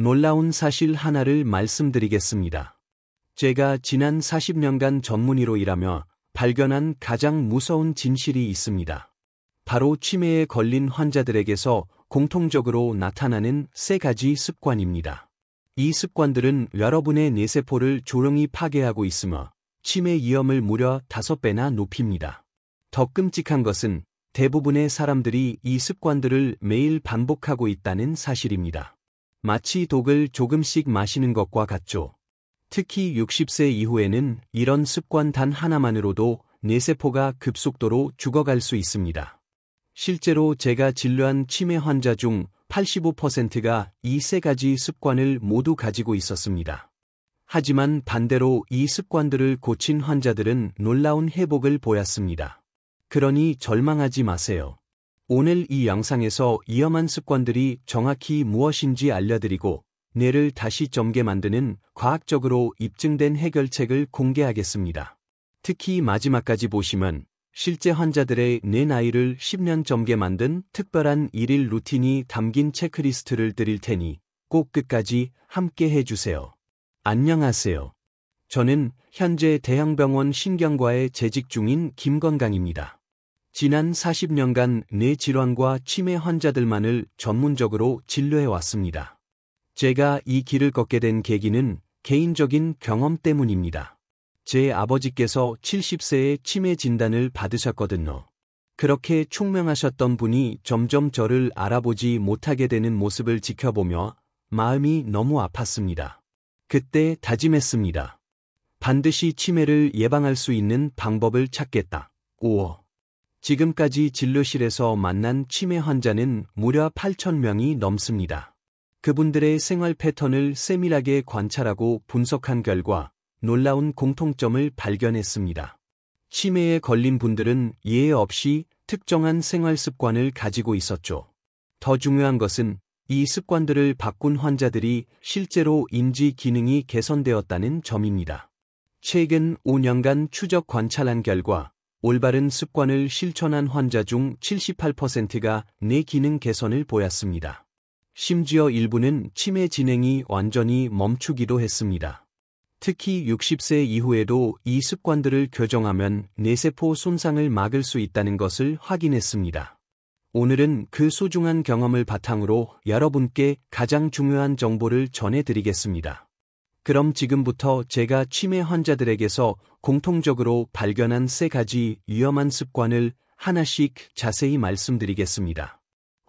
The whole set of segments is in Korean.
놀라운 사실 하나를 말씀드리겠습니다. 제가 지난 40년간 전문의로 일하며 발견한 가장 무서운 진실이 있습니다. 바로 치매에 걸린 환자들에게서 공통적으로 나타나는 3가지 습관입니다. 이 습관들은 여러분의 뇌세포를 조용히 파괴하고 있으며 치매 위험을 무려 5배나 높입니다. 더 끔찍한 것은 대부분의 사람들이 이 습관들을 매일 반복하고 있다는 사실입니다. 마치 독을 조금씩 마시는 것과 같죠. 특히 60세 이후에는 이런 습관 단 하나만으로도 뇌세포가 급속도로 죽어갈 수 있습니다. 실제로 제가 진료한 치매 환자 중 85%가 이 3가지 습관을 모두 가지고 있었습니다. 하지만 반대로 이 습관들을 고친 환자들은 놀라운 회복을 보였습니다. 그러니 절망하지 마세요. 오늘 이 영상에서 위험한 습관들이 정확히 무엇인지 알려드리고 뇌를 다시 젊게 만드는 과학적으로 입증된 해결책을 공개하겠습니다. 특히 마지막까지 보시면 실제 환자들의 뇌 나이를 10년 젊게 만든 특별한 1일 루틴이 담긴 체크리스트를 드릴 테니 꼭 끝까지 함께 해주세요. 안녕하세요. 저는 현재 대형병원 신경과에 재직 중인 김건강입니다. 지난 40년간 뇌질환과 치매 환자들만을 전문적으로 진료해왔습니다. 제가 이 길을 걷게 된 계기는 개인적인 경험 때문입니다. 제 아버지께서 70세에 치매 진단을 받으셨거든요. 그렇게 총명하셨던 분이 점점 저를 알아보지 못하게 되는 모습을 지켜보며 마음이 너무 아팠습니다. 그때 다짐했습니다. 반드시 치매를 예방할 수 있는 방법을 찾겠다. 5월. 지금까지 진료실에서 만난 치매 환자는 무려 8,000명이 넘습니다. 그분들의 생활 패턴을 세밀하게 관찰하고 분석한 결과 놀라운 공통점을 발견했습니다. 치매에 걸린 분들은 예외 없이 특정한 생활 습관을 가지고 있었죠. 더 중요한 것은 이 습관들을 바꾼 환자들이 실제로 인지 기능이 개선되었다는 점입니다. 최근 5년간 추적 관찰한 결과 올바른 습관을 실천한 환자 중 78%가 뇌 기능 개선을 보였습니다. 심지어 일부는 치매 진행이 완전히 멈추기도 했습니다. 특히 60세 이후에도 이 습관들을 교정하면 뇌세포 손상을 막을 수 있다는 것을 확인했습니다. 오늘은 그 소중한 경험을 바탕으로 여러분께 가장 중요한 정보를 전해드리겠습니다. 그럼 지금부터 제가 치매 환자들에게서 공통적으로 발견한 3가지 위험한 습관을 하나씩 자세히 말씀드리겠습니다.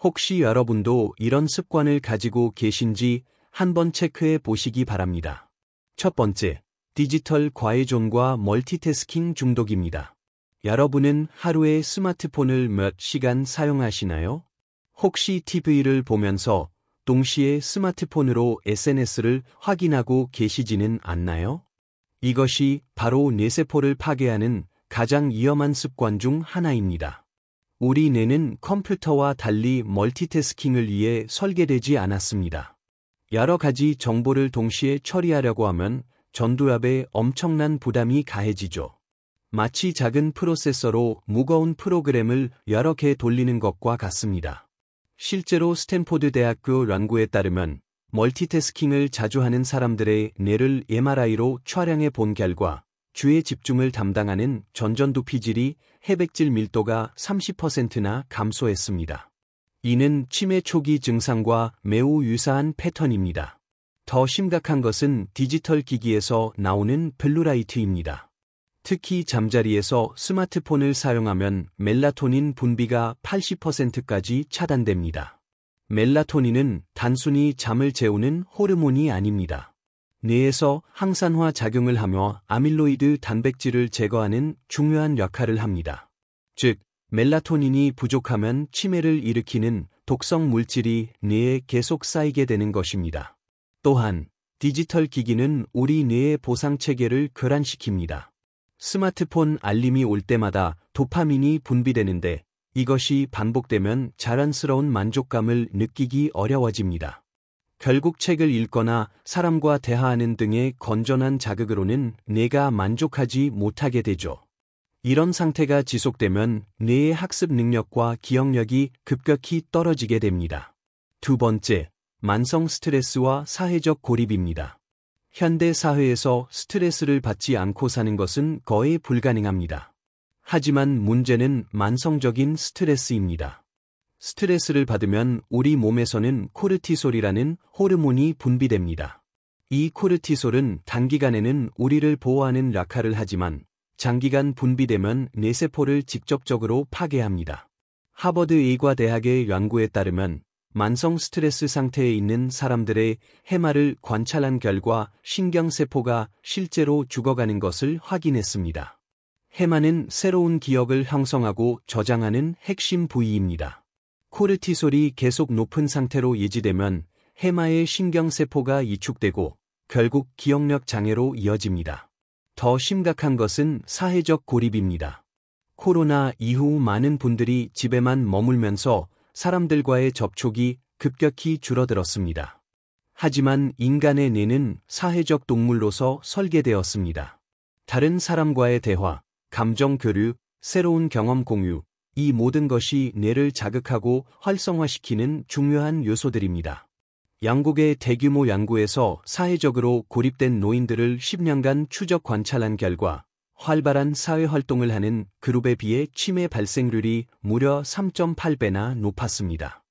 혹시 여러분도 이런 습관을 가지고 계신지 한번 체크해 보시기 바랍니다. 첫 번째, 디지털 과외존과 멀티태스킹 중독입니다. 여러분은 하루에 스마트폰을 몇 시간 사용하시나요? 혹시 TV를 보면서 동시에 스마트폰으로 SNS를 확인하고 계시지는 않나요? 이것이 바로 뇌세포를 파괴하는 가장 위험한 습관 중 하나입니다. 우리 뇌는 컴퓨터와 달리 멀티태스킹을 위해 설계되지 않았습니다. 여러 가지 정보를 동시에 처리하려고 하면 전두엽에 엄청난 부담이 가해지죠. 마치 작은 프로세서로 무거운 프로그램을 여러 개 돌리는 것과 같습니다. 실제로 스탠포드 대학교 연구에 따르면 멀티태스킹을 자주 하는 사람들의 뇌를 MRI로 촬영해 본 결과 주의 집중을 담당하는 전전두피질이 해백질 밀도가 30%나 감소했습니다. 이는 치매 초기 증상과 매우 유사한 패턴입니다. 더 심각한 것은 디지털 기기에서 나오는 블루라이트입니다. 특히 잠자리에서 스마트폰을 사용하면 멜라토닌 분비가 80%까지 차단됩니다. 멜라토닌은 단순히 잠을 재우는 호르몬이 아닙니다. 뇌에서 항산화 작용을 하며 아밀로이드 단백질을 제거하는 중요한 역할을 합니다. 즉, 멜라토닌이 부족하면 치매를 일으키는 독성 물질이 뇌에 계속 쌓이게 되는 것입니다. 또한 디지털 기기는 우리 뇌의 보상 체계를 교란시킵니다. 스마트폰 알림이 올 때마다 도파민이 분비되는데 이것이 반복되면 자랑스러운 만족감을 느끼기 어려워집니다. 결국 책을 읽거나 사람과 대화하는 등의 건전한 자극으로는 뇌가 만족하지 못하게 되죠. 이런 상태가 지속되면 뇌의 학습 능력과 기억력이 급격히 떨어지게 됩니다. 두 번째, 만성 스트레스와 사회적 고립입니다. 현대 사회에서 스트레스를 받지 않고 사는 것은 거의 불가능합니다. 하지만 문제는 만성적인 스트레스입니다. 스트레스를 받으면 우리 몸에서는 코르티솔이라는 호르몬이 분비됩니다. 이 코르티솔은 단기간에는 우리를 보호하는 역할을 하지만 장기간 분비되면 뇌세포를 직접적으로 파괴합니다. 하버드 의과대학의 연구에 따르면 만성 스트레스 상태에 있는 사람들의 해마를 관찰한 결과 신경세포가 실제로 죽어가는 것을 확인했습니다. 해마는 새로운 기억을 형성하고 저장하는 핵심 부위입니다. 코르티솔이 계속 높은 상태로 유지되면 해마의 신경세포가 이축되고 결국 기억력 장애로 이어집니다. 더 심각한 것은 사회적 고립입니다. 코로나 이후 많은 분들이 집에만 머물면서 사람들과의 접촉이 급격히 줄어들었습니다. 하지만 인간의 뇌는 사회적 동물로서 설계되었습니다. 다른 사람과의 대화, 감정 교류, 새로운 경험 공유, 이 모든 것이 뇌를 자극하고 활성화시키는 중요한 요소들입니다. 영국의 대규모 연구에서 사회적으로 고립된 노인들을 10년간 추적 관찰한 결과 활발한 사회활동을 하는 그룹에 비해 치매 발생률이 무려 3.8배나 높았습니다.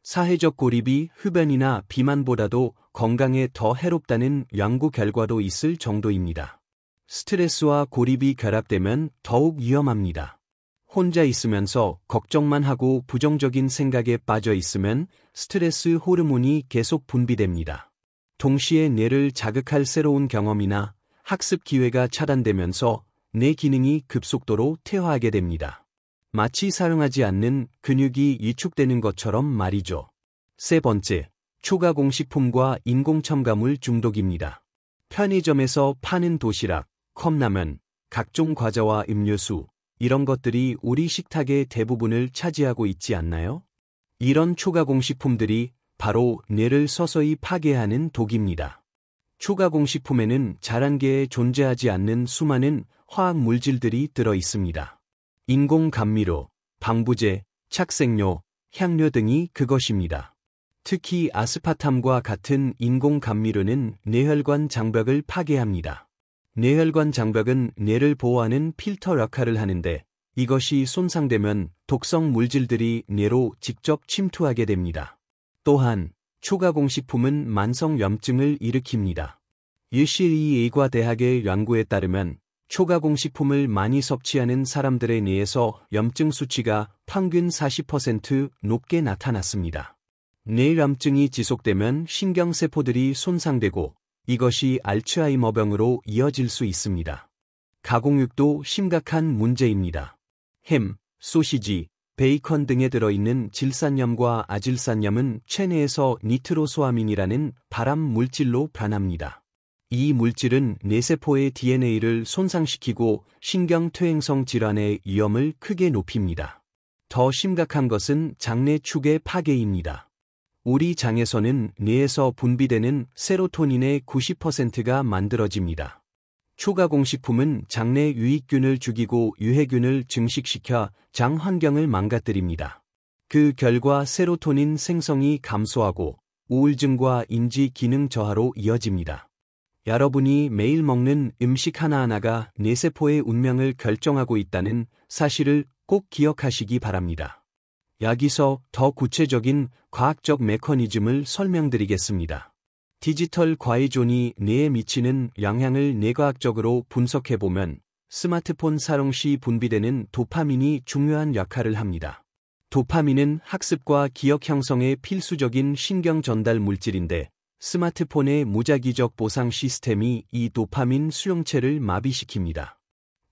사회적 고립이 흡연이나 비만보다도 건강에 더 해롭다는 연구 결과도 있을 정도입니다. 스트레스와 고립이 결합되면 더욱 위험합니다. 혼자 있으면서 걱정만 하고 부정적인 생각에 빠져 있으면 스트레스 호르몬이 계속 분비됩니다. 동시에 뇌를 자극할 새로운 경험이나 학습 기회가 차단되면서 뇌 기능이 급속도로 퇴화하게 됩니다. 마치 사용하지 않는 근육이 위축되는 것처럼 말이죠. 세 번째, 초가공식품과 인공첨가물 중독입니다. 편의점에서 파는 도시락, 컵라면, 각종 과자와 음료수, 이런 것들이 우리 식탁의 대부분을 차지하고 있지 않나요? 이런 초가공식품들이 바로 뇌를 서서히 파괴하는 독입니다. 초가공식품에는 자란계에 존재하지 않는 수많은 화학 물질들이 들어 있습니다. 인공 감미료, 방부제, 착색료, 향료 등이 그것입니다. 특히 아스파탐과 같은 인공 감미료는 뇌혈관 장벽을 파괴합니다. 뇌혈관 장벽은 뇌를 보호하는 필터 역할을 하는데 이것이 손상되면 독성 물질들이 뇌로 직접 침투하게 됩니다. 또한 초가공식품은 만성염증을 일으킵니다. UCLA 의과대학의 연구에 따르면 초가공식품을 많이 섭취하는 사람들의 뇌에서 염증 수치가 평균 40% 높게 나타났습니다. 뇌염증이 지속되면 신경세포들이 손상되고 이것이 알츠하이머병으로 이어질 수 있습니다. 가공육도 심각한 문제입니다. 햄, 소시지, 베이컨 등에 들어있는 질산염과 아질산염은 체내에서 니트로소아민이라는 발암 물질로 변합니다. 이 물질은 뇌세포의 DNA를 손상시키고 신경퇴행성 질환의 위험을 크게 높입니다. 더 심각한 것은 장내 축의 파괴입니다. 우리 장에서는 뇌에서 분비되는 세로토닌의 90%가 만들어집니다. 초가공식품은 장내 유익균을 죽이고 유해균을 증식시켜 장 환경을 망가뜨립니다. 그 결과 세로토닌 생성이 감소하고 우울증과 인지 기능 저하로 이어집니다. 여러분이 매일 먹는 음식 하나하나가 뇌세포의 운명을 결정하고 있다는 사실을 꼭 기억하시기 바랍니다. 여기서 더 구체적인 과학적 메커니즘을 설명드리겠습니다. 디지털 과의존이 뇌에 미치는 영향을 뇌과학적으로 분석해보면 스마트폰 사용 시 분비되는 도파민이 중요한 역할을 합니다. 도파민은 학습과 기억 형성에 필수적인 신경 전달 물질인데 스마트폰의 무작위적 보상 시스템이 이 도파민 수용체를 마비시킵니다.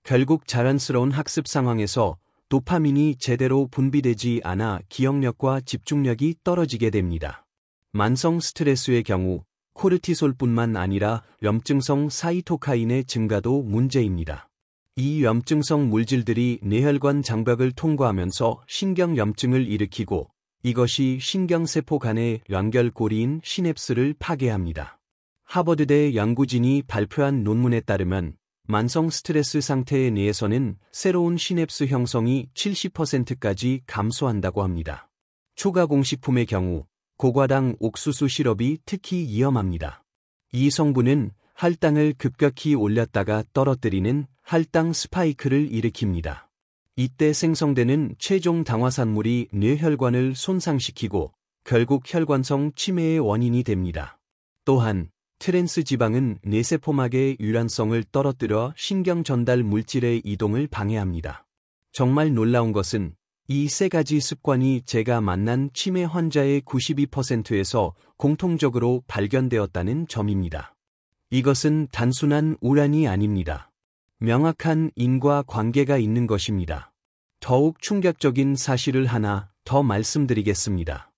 결국 자연스러운 학습 상황에서 도파민이 제대로 분비되지 않아 기억력과 집중력이 떨어지게 됩니다. 만성 스트레스의 경우 코르티솔뿐만 아니라 염증성 사이토카인의 증가도 문제입니다. 이 염증성 물질들이 뇌혈관 장벽을 통과하면서 신경염증을 일으키고 이것이 신경세포 간의 연결고리인 시냅스를 파괴합니다. 하버드대 연구진이 발표한 논문에 따르면 만성 스트레스 상태의 뇌에서는 새로운 시냅스 형성이 70%까지 감소한다고 합니다. 초가공식품의 경우 고과당 옥수수 시럽이 특히 위험합니다. 이 성분은 혈당을 급격히 올렸다가 떨어뜨리는 혈당 스파이크를 일으킵니다. 이때 생성되는 최종 당화산물이 뇌혈관을 손상시키고 결국 혈관성 치매의 원인이 됩니다. 또한 트랜스 지방은 뇌세포막의 유연성을 떨어뜨려 신경 전달 물질의 이동을 방해합니다. 정말 놀라운 것은 이 세 가지 습관이 제가 만난 치매 환자의 92%에서 공통적으로 발견되었다는 점입니다. 이것은 단순한 우란이 아닙니다. 명확한 인과관계가 있는 것입니다. 더욱 충격적인 사실을 하나 더 말씀드리겠습니다.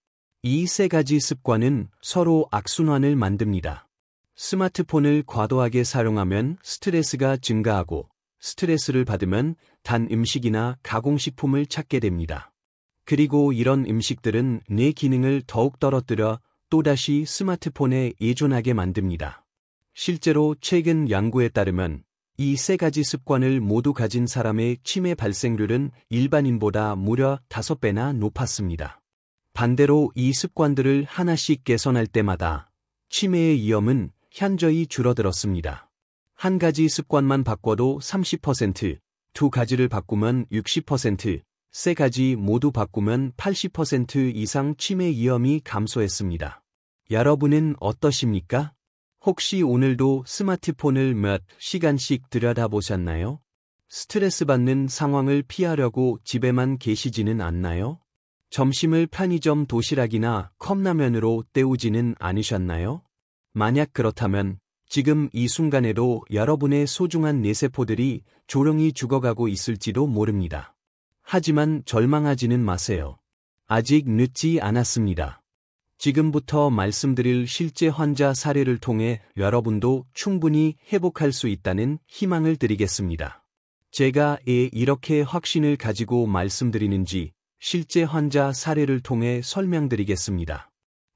이 세 가지 습관은 서로 악순환을 만듭니다. 스마트폰을 과도하게 사용하면 스트레스가 증가하고 스트레스를 받으면 단 음식이나 가공식품을 찾게 됩니다. 그리고 이런 음식들은 뇌 기능을 더욱 떨어뜨려 또다시 스마트폰에 의존하게 만듭니다. 실제로 최근 연구에 따르면 이 세 가지 습관을 모두 가진 사람의 치매 발생률은 일반인보다 무려 5배나 높았습니다. 반대로 이 습관들을 하나씩 개선할 때마다 치매의 위험은 현저히 줄어들었습니다. 한 가지 습관만 바꿔도 30%, 두 가지를 바꾸면 60%, 세 가지 모두 바꾸면 80% 이상 치매 위험이 감소했습니다. 여러분은 어떠십니까? 혹시 오늘도 스마트폰을 몇 시간씩 들여다보셨나요? 스트레스 받는 상황을 피하려고 집에만 계시지는 않나요? 점심을 편의점 도시락이나 컵라면으로 때우지는 않으셨나요? 만약 그렇다면 지금 이 순간에도 여러분의 소중한 뇌세포들이 조용히 죽어가고 있을지도 모릅니다. 하지만 절망하지는 마세요. 아직 늦지 않았습니다. 지금부터 말씀드릴 실제 환자 사례를 통해 여러분도 충분히 회복할 수 있다는 희망을 드리겠습니다. 제가 왜 이렇게 확신을 가지고 말씀드리는지 실제 환자 사례를 통해 설명드리겠습니다.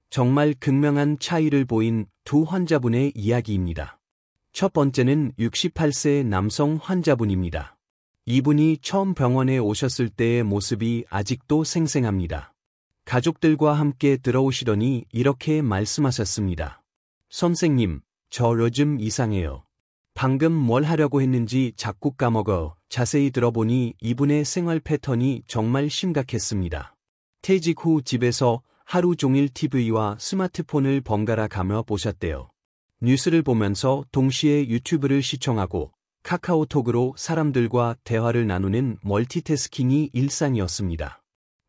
정말 극명한 차이를 보인 두 환자분의 이야기입니다. 첫 번째는 68세 남성 환자분입니다. 이분이 처음 병원에 오셨을 때의 모습이 아직도 생생합니다. 가족들과 함께 들어오시더니 이렇게 말씀하셨습니다. 선생님, 저 요즘 이상해요. 방금 뭘 하려고 했는지 자꾸 까먹어. 자세히 들어보니 이분의 생활 패턴이 정말 심각했습니다. 퇴직 후 집에서 하루 종일 TV와 스마트폰을 번갈아 가며 보셨대요. 뉴스를 보면서 동시에 유튜브를 시청하고 카카오톡으로 사람들과 대화를 나누는 멀티태스킹이 일상이었습니다.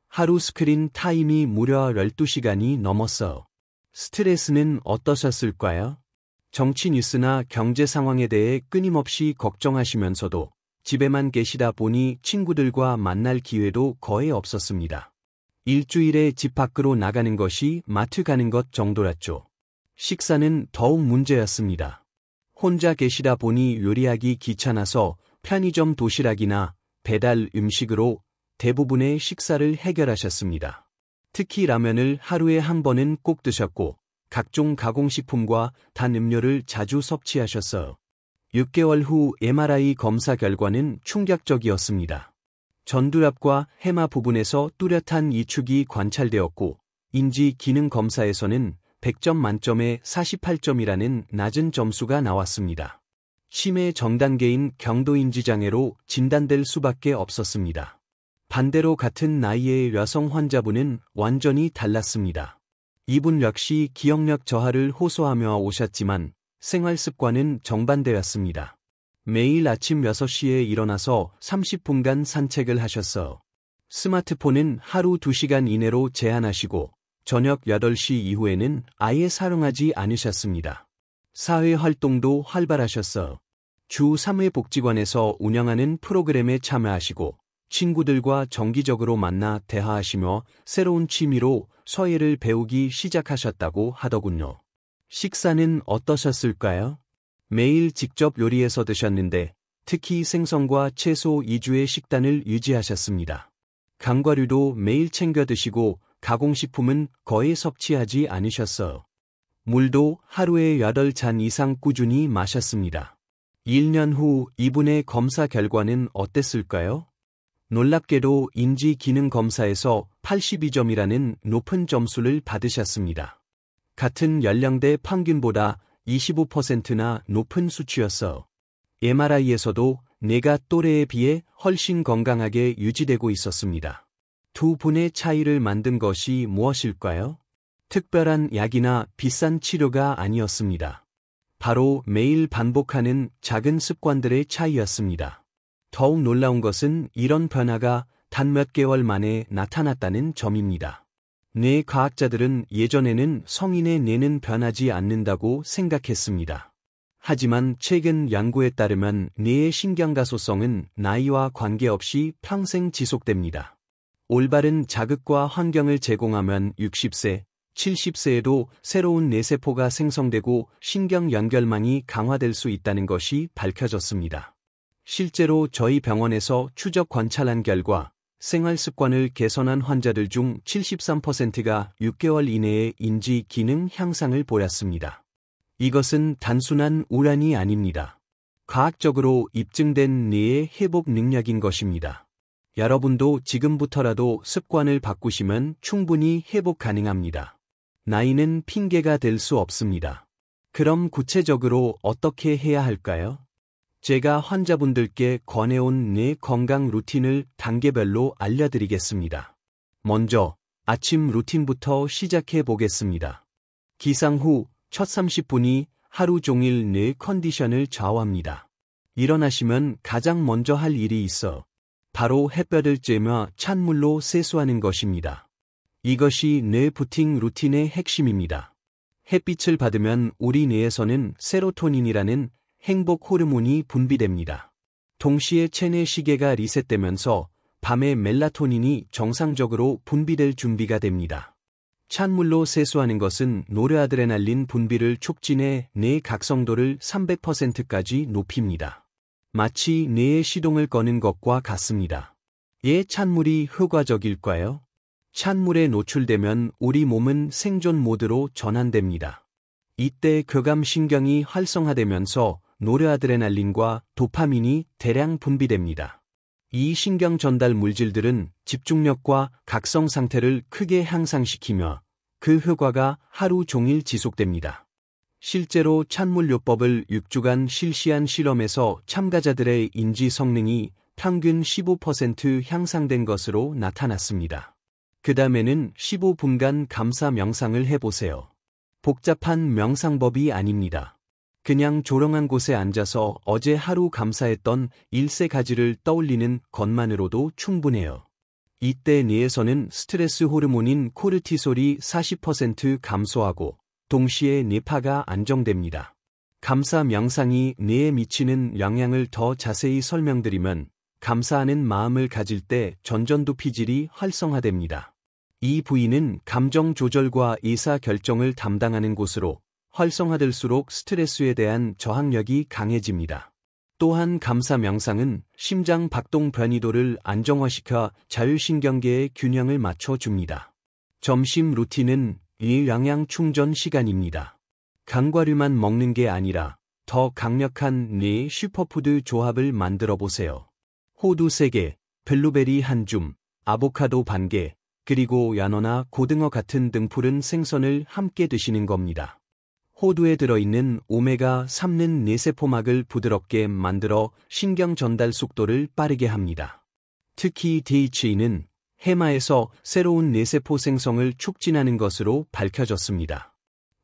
하루 스크린 타임이 무려 12시간이 넘었어요. 스트레스는 어떠셨을까요? 정치 뉴스나 경제 상황에 대해 끊임없이 걱정하시면서도 집에만 계시다 보니 친구들과 만날 기회도 거의 없었습니다. 일주일에 집 밖으로 나가는 것이 마트 가는 것 정도였죠. 식사는 더욱 문제였습니다. 혼자 계시다 보니 요리하기 귀찮아서 편의점 도시락이나 배달 음식으로 대부분의 식사를 해결하셨습니다. 특히 라면을 하루에 한 번은 꼭 드셨고 각종 가공식품과 단 음료를 자주 섭취하셨어요. 6개월 후 MRI 검사 결과는 충격적이었습니다. 전두엽과 해마 부분에서 뚜렷한 이축이 관찰되었고 인지 기능 검사에서는 100점 만점에 48점이라는 낮은 점수가 나왔습니다. 치매 전단계인 경도인지장애로 진단될 수밖에 없었습니다. 반대로 같은 나이의 여성 환자분은 완전히 달랐습니다. 이분 역시 기억력 저하를 호소하며 오셨지만 생활 습관은 정반대였습니다. 매일 아침 6시에 일어나서 30분간 산책을 하셨어요. 스마트폰은 하루 2시간 이내로 제한하시고 저녁 8시 이후에는 아예 사용하지 않으셨습니다. 사회 활동도 활발하셨어요. 주 3회 복지관에서 운영하는 프로그램에 참여하시고 친구들과 정기적으로 만나 대화하시며 새로운 취미로 서예를 배우기 시작하셨다고 하더군요. 식사는 어떠셨을까요? 매일 직접 요리해서 드셨는데 특히 생선과 채소 2주의 식단을 유지하셨습니다. 견과류도 매일 챙겨 드시고 가공식품은 거의 섭취하지 않으셨어요. 물도 하루에 8잔 이상 꾸준히 마셨습니다. 1년 후 이분의 검사 결과는 어땠을까요? 놀랍게도 인지 기능 검사에서 82점이라는 높은 점수를 받으셨습니다. 같은 연령대 평균보다 25%나 높은 수치였어. MRI에서도 뇌가 또래에 비해 훨씬 건강하게 유지되고 있었습니다. 두 분의 차이를 만든 것이 무엇일까요? 특별한 약이나 비싼 치료가 아니었습니다. 바로 매일 반복하는 작은 습관들의 차이였습니다. 더욱 놀라운 것은 이런 변화가 단 몇 개월 만에 나타났다는 점입니다. 뇌 과학자들은 예전에는 성인의 뇌는 변하지 않는다고 생각했습니다. 하지만 최근 연구에 따르면 뇌의 신경가소성은 나이와 관계없이 평생 지속됩니다. 올바른 자극과 환경을 제공하면 60세, 70세에도 새로운 뇌세포가 생성되고 신경 연결망이 강화될 수 있다는 것이 밝혀졌습니다. 실제로 저희 병원에서 추적 관찰한 결과 생활 습관을 개선한 환자들 중 73%가 6개월 이내에 인지 기능 향상을 보였습니다. 이것은 단순한 우연이 아닙니다. 과학적으로 입증된 뇌의 회복 능력인 것입니다. 여러분도 지금부터라도 습관을 바꾸시면 충분히 회복 가능합니다. 나이는 핑계가 될 수 없습니다. 그럼 구체적으로 어떻게 해야 할까요? 제가 환자분들께 권해온 뇌 건강 루틴을 단계별로 알려드리겠습니다. 먼저 아침 루틴부터 시작해 보겠습니다. 기상 후 첫 30분이 하루 종일 뇌 컨디션을 좌우합니다. 일어나시면 가장 먼저 할 일이 있어 바로 햇볕을 쬐며 찬물로 세수하는 것입니다. 이것이 뇌 부팅 루틴의 핵심입니다. 햇빛을 받으면 우리 뇌에서는 세로토닌이라는 행복 호르몬이 분비됩니다. 동시에 체내 시계가 리셋되면서 밤에 멜라토닌이 정상적으로 분비될 준비가 됩니다. 찬물로 세수하는 것은 노르아드레날린 분비를 촉진해 뇌 각성도를 300%까지 높입니다. 마치 뇌의 시동을 거는 것과 같습니다. 왜 찬물이 효과적일까요? 찬물에 노출되면 우리 몸은 생존 모드로 전환됩니다. 이때 교감신경이 활성화되면서 노르아드레날린과 도파민이 대량 분비됩니다. 이 신경 전달 물질들은 집중력과 각성 상태를 크게 향상시키며 그 효과가 하루 종일 지속됩니다. 실제로 찬물요법을 6주간 실시한 실험에서 참가자들의 인지 성능이 평균 15% 향상된 것으로 나타났습니다. 그 다음에는 15분간 감사 명상을 해보세요. 복잡한 명상법이 아닙니다. 그냥 조용한 곳에 앉아서 어제 하루 감사했던 일세 가지를 떠올리는 것만으로도 충분해요. 이때 뇌에서는 스트레스 호르몬인 코르티솔이 40% 감소하고 동시에 뇌파가 안정됩니다. 감사 명상이 뇌에 미치는 영향을 더 자세히 설명드리면 감사하는 마음을 가질 때 전전두피질이 활성화됩니다. 이 부위는 감정 조절과 의사 결정을 담당하는 곳으로 활성화될수록 스트레스에 대한 저항력이 강해집니다. 또한 감사 명상은 심장 박동 변이도를 안정화시켜 자율신경계의 균형을 맞춰줍니다. 점심 루틴은 이 영양 충전 시간입니다. 견과류만 먹는 게 아니라 더 강력한 뇌 슈퍼푸드 조합을 만들어 보세요. 호두 3개, 블루베리 1줌, 아보카도 반 개, 그리고 연어나 고등어 같은 등푸른 생선을 함께 드시는 겁니다. 호두에 들어있는 오메가3는 뇌세포막을 부드럽게 만들어 신경 전달 속도를 빠르게 합니다. 특히 DHA는 해마에서 새로운 뇌세포 생성을 촉진하는 것으로 밝혀졌습니다.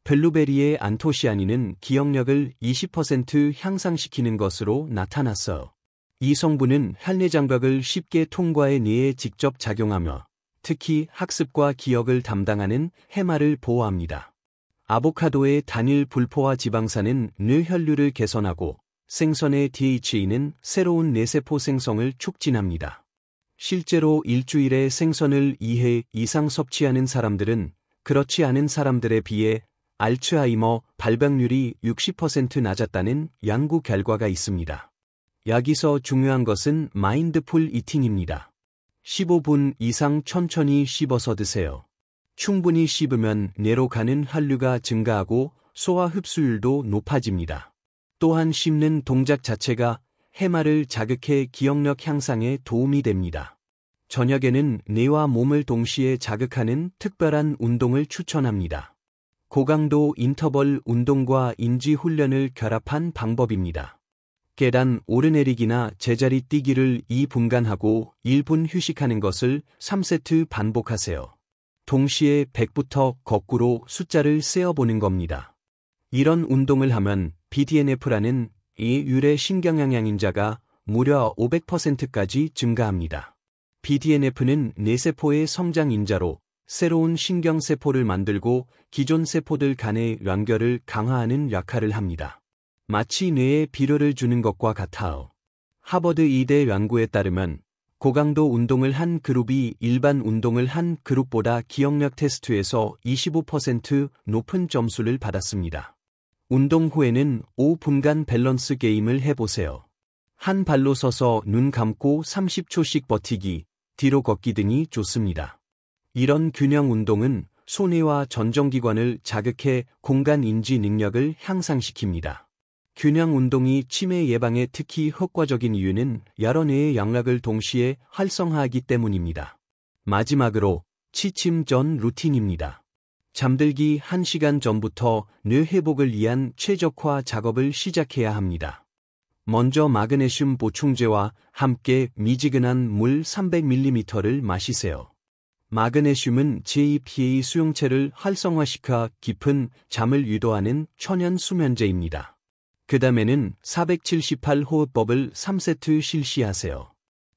블루베리의 안토시아닌은 기억력을 20% 향상시키는 것으로 나타났어요. 이 성분은 혈내장벽을 쉽게 통과해 뇌에 직접 작용하며 특히 학습과 기억을 담당하는 해마를 보호합니다. 아보카도의 단일 불포화 지방산은 뇌혈류를 개선하고 생선의 DHA는 새로운 뇌세포 생성을 촉진합니다. 실제로 일주일에 생선을 2회 이상 섭취하는 사람들은 그렇지 않은 사람들에 비해 알츠하이머 발병률이 60% 낮았다는 연구 결과가 있습니다. 여기서 중요한 것은 마인드풀 이팅입니다. 15분 이상 천천히 씹어서 드세요. 충분히 씹으면 뇌로 가는 혈류가 증가하고 소화 흡수율도 높아집니다. 또한 씹는 동작 자체가 해마를 자극해 기억력 향상에 도움이 됩니다. 저녁에는 뇌와 몸을 동시에 자극하는 특별한 운동을 추천합니다. 고강도 인터벌 운동과 인지 훈련을 결합한 방법입니다. 계단 오르내리기나 제자리 뛰기를 2분간 하고 1분 휴식하는 것을 3세트 반복하세요. 동시에 100부터 거꾸로 숫자를 세어보는 겁니다. 이런 운동을 하면 BDNF라는 이 유래 신경영양인자가 무려 500%까지 증가합니다. BDNF는 뇌세포의 성장인자로 새로운 신경세포를 만들고 기존 세포들 간의 연결을 강화하는 역할을 합니다. 마치 뇌에 비료를 주는 것과 같아요. 하버드 의대 연구에 따르면 고강도 운동을 한 그룹이 일반 운동을 한 그룹보다 기억력 테스트에서 25% 높은 점수를 받았습니다. 운동 후에는 5분간 밸런스 게임을 해보세요. 한 발로 서서 눈 감고 30초씩 버티기, 뒤로 걷기 등이 좋습니다. 이런 균형 운동은 소뇌와 전정기관을 자극해 공간 인지 능력을 향상시킵니다. 균형 운동이 치매 예방에 특히 효과적인 이유는 여러 뇌의 영역을 동시에 활성화하기 때문입니다. 마지막으로 취침 전 루틴입니다. 잠들기 1시간 전부터 뇌 회복을 위한 최적화 작업을 시작해야 합니다. 먼저 마그네슘 보충제와 함께 미지근한 물 300ml를 마시세요. 마그네슘은 제2PA 수용체를 활성화시켜 깊은 잠을 유도하는 천연 수면제입니다. 그 다음에는 478호흡법을 3세트 실시하세요.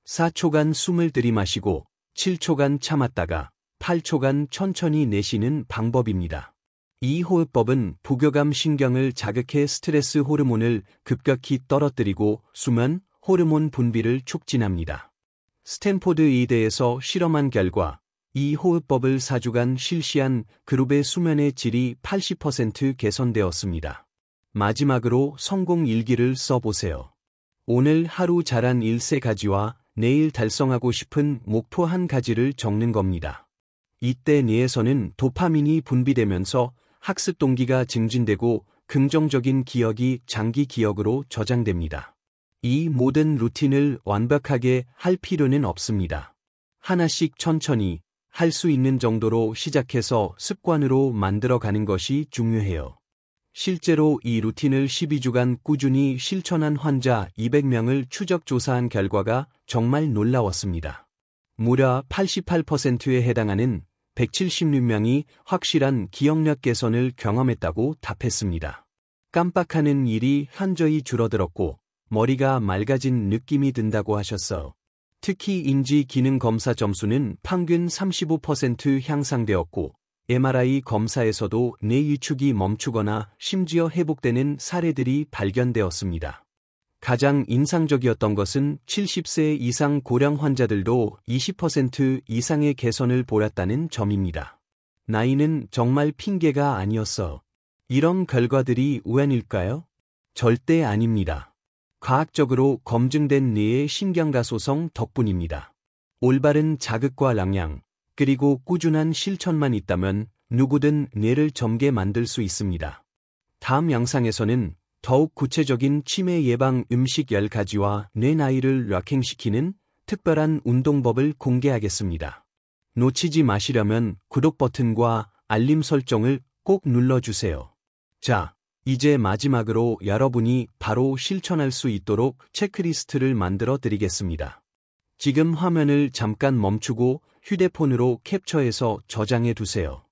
4초간 숨을 들이마시고 7초간 참았다가 8초간 천천히 내쉬는 방법입니다. 이 호흡법은 부교감 신경을 자극해 스트레스 호르몬을 급격히 떨어뜨리고 수면, 호르몬 분비를 촉진합니다. 스탠포드 의대에서 실험한 결과 이 호흡법을 4주간 실시한 그룹의 수면의 질이 80% 개선되었습니다. 마지막으로 성공 일기를 써보세요. 오늘 하루 잘한 일 3가지와 내일 달성하고 싶은 목표 1가지를 적는 겁니다. 이때 뇌에서는 도파민이 분비되면서 학습 동기가 증진되고 긍정적인 기억이 장기 기억으로 저장됩니다. 이 모든 루틴을 완벽하게 할 필요는 없습니다. 하나씩 천천히 할 수 있는 정도로 시작해서 습관으로 만들어가는 것이 중요해요. 실제로 이 루틴을 12주간 꾸준히 실천한 환자 200명을 추적 조사한 결과가 정말 놀라웠습니다. 무려 88%에 해당하는 176명이 확실한 기억력 개선을 경험했다고 답했습니다. 깜빡하는 일이 현저히 줄어들었고 머리가 맑아진 느낌이 든다고 하셨어요. 특히 인지 기능 검사 점수는 평균 35% 향상되었고 MRI 검사에서도 뇌 위축이 멈추거나 심지어 회복되는 사례들이 발견되었습니다. 가장 인상적이었던 것은 70세 이상 고령 환자들도 20% 이상의 개선을 보였다는 점입니다. 나이는 정말 핑계가 아니었어. 이런 결과들이 우연일까요? 절대 아닙니다. 과학적으로 검증된 뇌의 신경가소성 덕분입니다. 올바른 자극과 영양, 그리고 꾸준한 실천만 있다면 누구든 뇌를 젊게 만들 수 있습니다. 다음 영상에서는 더욱 구체적인 치매 예방 음식 10가지와 뇌 나이를 락행시키는 특별한 운동법을 공개하겠습니다. 놓치지 마시려면 구독 버튼과 알림 설정을 꼭 눌러주세요. 자, 이제 마지막으로 여러분이 바로 실천할 수 있도록 체크리스트를 만들어 드리겠습니다. 지금 화면을 잠깐 멈추고 휴대폰으로 캡처해서 저장해 두세요.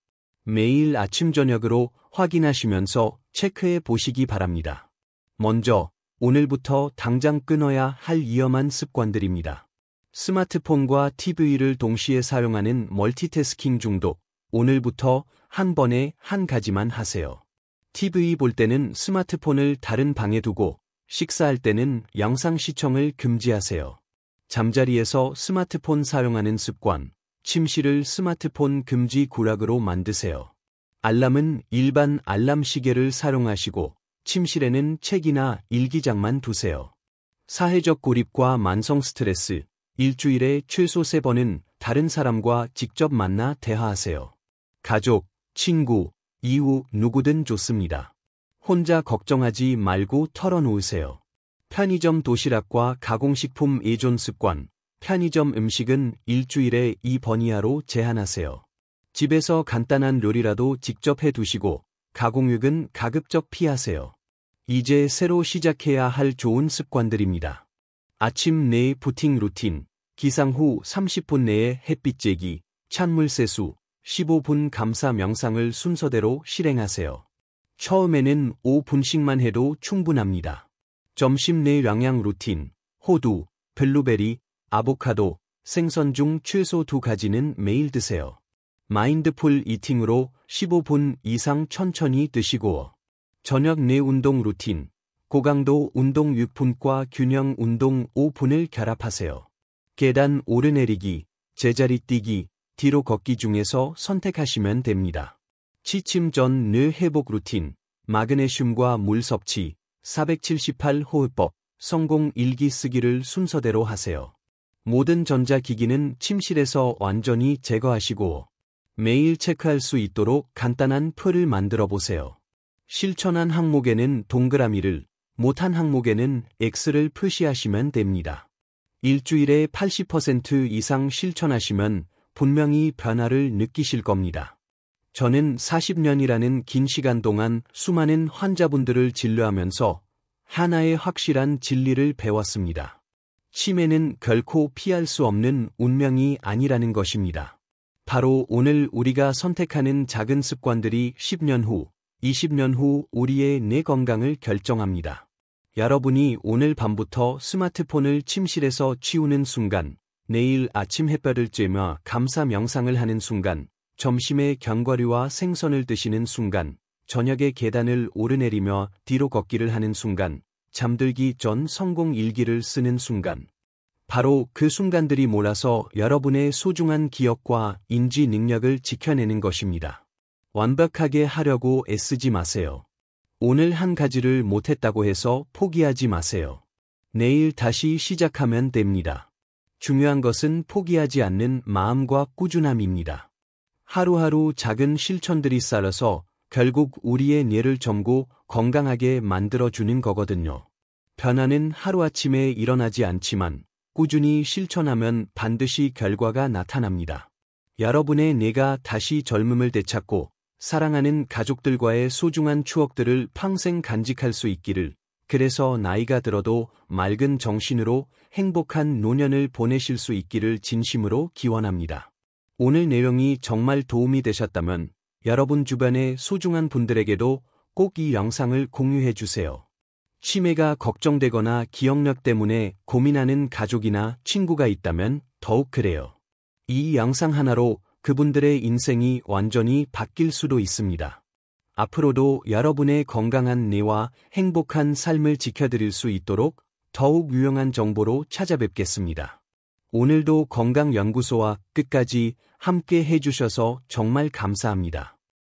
매일 아침 저녁으로 확인하시면서 체크해 보시기 바랍니다. 먼저 오늘부터 당장 끊어야 할 위험한 습관들입니다. 스마트폰과 TV를 동시에 사용하는 멀티태스킹 중독. 오늘부터 한 번에 1가지만 하세요. TV 볼 때는 스마트폰을 다른 방에 두고 식사할 때는 영상 시청을 금지하세요. 잠자리에서 스마트폰 사용하는 습관, 침실을 스마트폰 금지 구역으로 만드세요. 알람은 일반 알람 시계를 사용하시고 침실에는 책이나 일기장만 두세요. 사회적 고립과 만성 스트레스, 일주일에 최소 3번은 다른 사람과 직접 만나 대화하세요. 가족, 친구, 이웃 누구든 좋습니다. 혼자 걱정하지 말고 털어놓으세요. 편의점 도시락과 가공식품 예존 습관. 편의점 음식은 일주일에 2번 이하로 제한하세요. 집에서 간단한 요리라도 직접 해 두시고 가공육은 가급적 피하세요. 이제 새로 시작해야 할 좋은 습관들입니다. 아침 내 부팅 루틴. 기상 후 30분 내에 햇빛 쬐기, 찬물 세수, 15분 감사 명상을 순서대로 실행하세요. 처음에는 5분씩만 해도 충분합니다. 점심 내 영양 루틴. 호두, 블루베리, 아보카도, 생선 중 최소 2가지는 매일 드세요. 마인드풀 이팅으로 15분 이상 천천히 드시고. 저녁 내 운동 루틴. 고강도 운동 6분과 균형 운동 5분을 결합하세요. 계단 오르내리기, 제자리 뛰기, 뒤로 걷기 중에서 선택하시면 됩니다. 취침 전 뇌 회복 루틴. 마그네슘과 물 섭취, 478호흡법, 성공 일기 쓰기를 순서대로 하세요. 모든 전자기기는 침실에서 완전히 제거하시고 매일 체크할 수 있도록 간단한 표를 만들어 보세요. 실천한 항목에는 동그라미를, 못한 항목에는 X를 표시하시면 됩니다. 일주일에 80% 이상 실천하시면 분명히 변화를 느끼실 겁니다. 저는 40년이라는 긴 시간 동안 수많은 환자분들을 진료하면서 하나의 확실한 진리를 배웠습니다. 치매는 결코 피할 수 없는 운명이 아니라는 것입니다. 바로 오늘 우리가 선택하는 작은 습관들이 10년 후, 20년 후 우리의 뇌 건강을 결정합니다. 여러분이 오늘 밤부터 스마트폰을 침실에서 치우는 순간, 내일 아침 햇볕을 쬐며 감사 명상을 하는 순간, 점심에 견과류와 생선을 드시는 순간, 저녁에 계단을 오르내리며 뒤로 걷기를 하는 순간, 잠들기 전 성공 일기를 쓰는 순간. 바로 그 순간들이 몰아서 여러분의 소중한 기억과 인지 능력을 지켜내는 것입니다. 완벽하게 하려고 애쓰지 마세요. 오늘 한 가지를 못했다고 해서 포기하지 마세요. 내일 다시 시작하면 됩니다. 중요한 것은 포기하지 않는 마음과 꾸준함입니다. 하루하루 작은 실천들이 쌓여서 결국 우리의 뇌를 젊고 건강하게 만들어주는 거거든요. 변화는 하루아침에 일어나지 않지만 꾸준히 실천하면 반드시 결과가 나타납니다. 여러분의 뇌가 다시 젊음을 되찾고 사랑하는 가족들과의 소중한 추억들을 평생 간직할 수 있기를, 그래서 나이가 들어도 맑은 정신으로 행복한 노년을 보내실 수 있기를 진심으로 기원합니다. 오늘 내용이 정말 도움이 되셨다면 여러분 주변의 소중한 분들에게도 꼭 이 영상을 공유해 주세요. 치매가 걱정되거나 기억력 때문에 고민하는 가족이나 친구가 있다면 더욱 그래요. 이 영상 하나로 그분들의 인생이 완전히 바뀔 수도 있습니다. 앞으로도 여러분의 건강한 뇌와 행복한 삶을 지켜드릴 수 있도록 더욱 유용한 정보로 찾아뵙겠습니다. 오늘도 건강연구소와 끝까지 함께 해주셔서 정말 감사합니다.